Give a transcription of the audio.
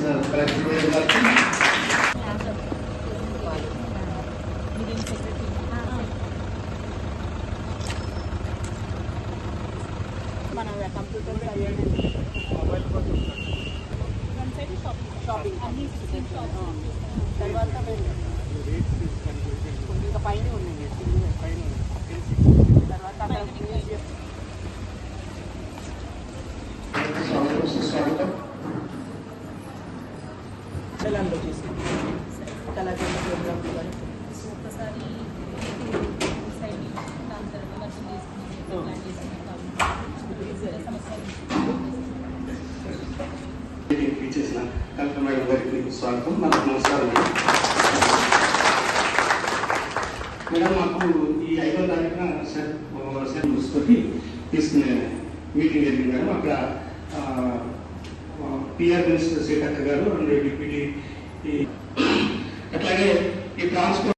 Collector గారికి మన computer shopping అన్ని తర్వాత ఇంకా పైన ఉన్నాయి తర్వాత స్వాగతం. తెలంగాణలో చేసింది కళాకార ప్రోగ్రామ్ ఒకసారి చేసిన కలెక్టర్ మేడం గారికి స్వాగతం. నాకు నమస్కారం మేడం. మాకు ఈ 5వ తారీఖున తోటి తీసుకునే మీటింగ్ జరిగింది మేడం. అక్కడ పిఆర్ మినిస్టర్ సీతక్క గారు అండ్ డిప్యూటీ అట్లాగే ఈ ట్రాన్స్పోర్ట్